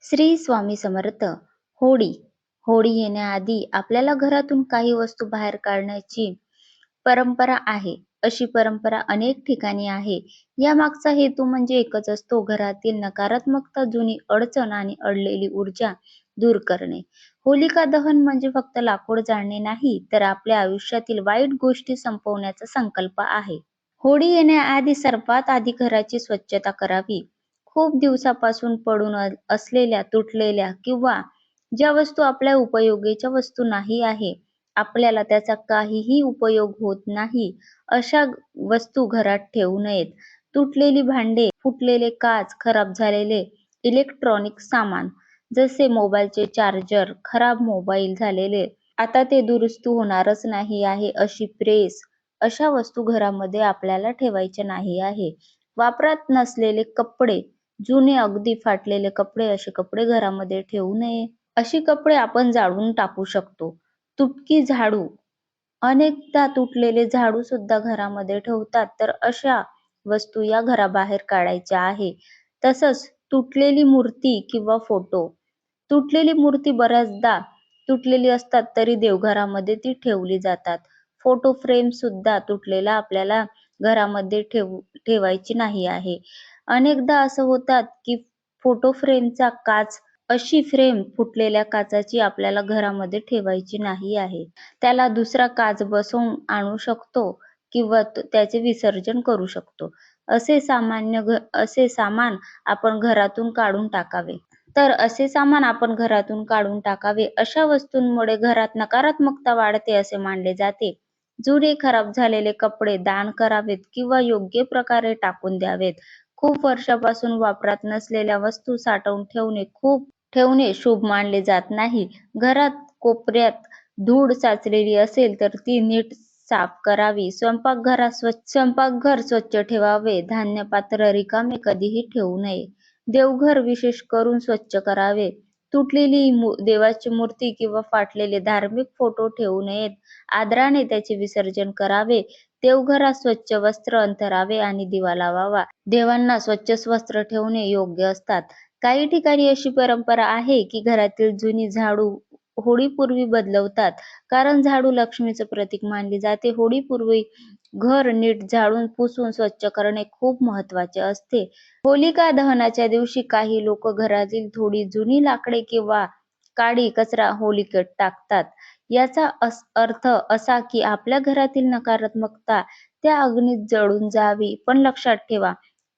श्री स्वामी समर्थ. होळी. होळी येण्याआधी आपल्याला घरातून काही वस्तू बाहेर काढण्याची परंपरा आहे. अशी परंपरा अनेक ठिकाणी आहे. यामागचा हेतू म्हणजे एकच असतो, घरातील नकारात्मकता, जुनी अडचण आणि अडलेली ऊर्जा दूर करणे. होलिका दहन म्हणजे फक्त लाकूड जाळणे नाही, तर आपल्या आयुष्यातील वाईट गोष्टी संपवण्याचा संकल्प आहे. होळी येण्याआधी सर्वात आधी घराची स्वच्छता करावी. खूप दिवसापासून पडून असलेल्या, तुटलेल्या किंवा ज्या वस्तू आपल्या उपयोगीच्या वस्तू नाही आहे, आपल्याला त्याचा काहीही उपयोग होत नाही, अशा वस्तू घरात ठेवू नयेत. तुटलेली भांडे, फुटलेले काच, खराब झालेले इलेक्ट्रॉनिक सामान, जसे मोबाईलचे चार्जर, खराब मोबाईल झालेले, आता ते दुरुस्त होणारच नाही आहे, अशी प्रेस, अशा वस्तू घरामध्ये आपल्याला ठेवायच्या नाही आहे. वापरात नसलेले कपडे, जुने अगदी फाटलेले कपडे, असे कपडे घरामध्ये ठेवू नये. अशी कपडे आपण जाळून टाकू शकतो. तुटकी झाडू, अनेकदा तुटलेले झाडू सुद्धा घरामध्ये ठेवतात, तर अशा वस्तू या घराबाहेर काढायच्या आहे. तसंच तुटलेली मूर्ती किंवा फोटो, तुटलेली मूर्ती बऱ्याचदा तुटलेली असतात, तरी देवघरामध्ये ती ठेवली जातात. फोटो फ्रेम सुद्धा तुटलेला आपल्याला घरामध्ये ठेवायची नाही आहे. अनेकदा असं होतात की फोटो फ्रेमचा काच, अशी फ्रेम फुटलेल्या काचाची आपल्याला घरामध्ये ठेवायची नाही आहे. त्याला दुसरा काच बसवून आणू शकतो किंवा त्याचे विसर्जन करू शकतो. असे सामान आपण घरातून काढून टाकावे. अशा वस्तूंमुळे घरात नकारात्मकता वाढते असे मानले जाते. जुने खराब झालेले कपडे दान करावेत किंवा योग्य प्रकारे टाकून द्यावेत. खूप वर्षापासून वापरात नसलेल्या वस्तू साठवून ठेवणे शुभ मानले जात नाही. घरात कोपऱ्यात धूळ साचलेली असेल तर ती नीट साफ करावी. स्वयंपाकघर स्वच्छ ठेवावे. धान्य पात्र रिकामे कधीही ठेवू नये. देवघर विशेष करून स्वच्छ करावे. तुटलेली देवाची मूर्ती किंवा फाटलेले धार्मिक फोटो ठेवू नयेत. आदराने त्याचे विसर्जन करावे. देवघरात स्वच्छ वस्त्र अंथरावे आणि दिवा लावावा. देवांना स्वच्छ वस्त्र ठेवणे योग्य असतात. काही ठिकाणी अशी परंपरा आहे की घरातील जुनी झाडू होळीपूर्वी बदलवतात, कारण झाडू लक्ष्मीचं प्रतीक मानली जाते. होळीपूर्वी घर नीट झाडून पुसून स्वच्छ करणे खूप महत्त्वाचे असते. होलिका दहनाच्या दिवशी काही लोक घरातील थोडी जुनी लाकडे किंवा काडी कचरा होलिकेत टाकतात. याचा अर्थ असा की आपल्या घरातील नकारात्मकता त्या अग्नीत जळून जावी. पण लक्षात ठेवा,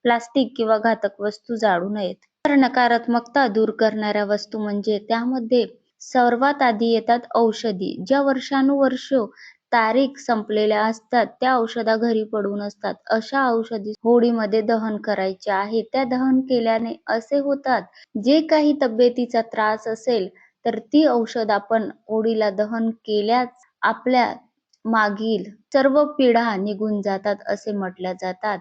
प्लास्टिक किंवा घातक वस्तू जाळू नयेत. तर नकारात्मकता दूर करणाऱ्या वस्तू म्हणजे त्यामध्ये सर्वात आधी येतात औषधी, ज्या वर्षानुवर्ष तारीख संपलेल्या असतात. त्या औषधा घरी पडून असतात. अशा औषधी होळीमध्ये दहन करायचे आहे. त्या दहन केल्याने असे होतात, जे काही तब्येतीचा त्रास असेल तर ती औषध आपण होळीला दहन केल्यास आपल्या मागील सर्व पीडा निघून जातात असे म्हटल्या जातात.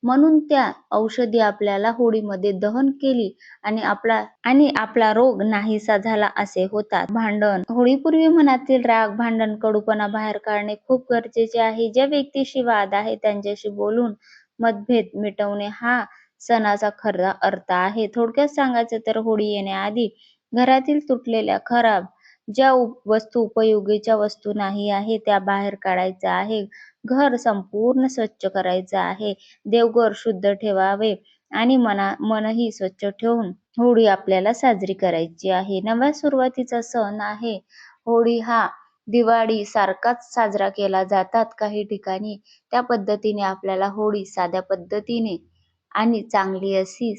म्हणून त्या औषधी आपल्याला होळीमध्ये दहन केली आणि आपला रोग नाहीसा झाला असे होतात. भांडण. होळीपूर्वी मनातील राग, भांडण, कडूपणा बाहेर काढणे खूप गरजेचे आहे. ज्या व्यक्तीशी वाद आहे त्यांच्याशी बोलून मतभेद मिटवणे हा सणाचा खरा अर्थ आहे. थोडक्यात सांगायचं तर होळी येण्याआधी घरातील तुटलेल्या, खराब ज्या वस्तू उपयोगीच्या वस्तू नाही आहे त्या बाहेर काढायच्या आहे. घर संपूर्ण स्वच्छ करायचं आहे. देवघर शुद्ध ठेवावे आणि मनही स्वच्छ ठेवून होळी आपल्याला साजरी करायची आहे. नव्या सुरुवातीचा सण आहे. होळी हा दिवाळी सारखाच साजरा केला जातात काही ठिकाणी. त्या पद्धतीने आपल्याला होळी साध्या पद्धतीने आणि चांगली अशी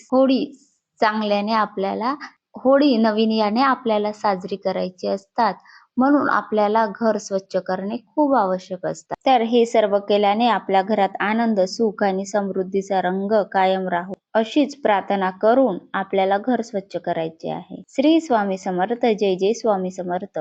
होळी नवीन याने आपल्याला साजरी करायची असतात. म्हणून आपल्याला घर स्वच्छ करणे खूप आवश्यक असतात. तर हे सर्व केल्याने आपल्या घरात आनंद, सुख आणि समृद्धीचा रंग कायम राहो अशीच प्रार्थना करून आपल्याला घर स्वच्छ करायचे आहे. श्री स्वामी समर्थ. जय जय स्वामी समर्थ.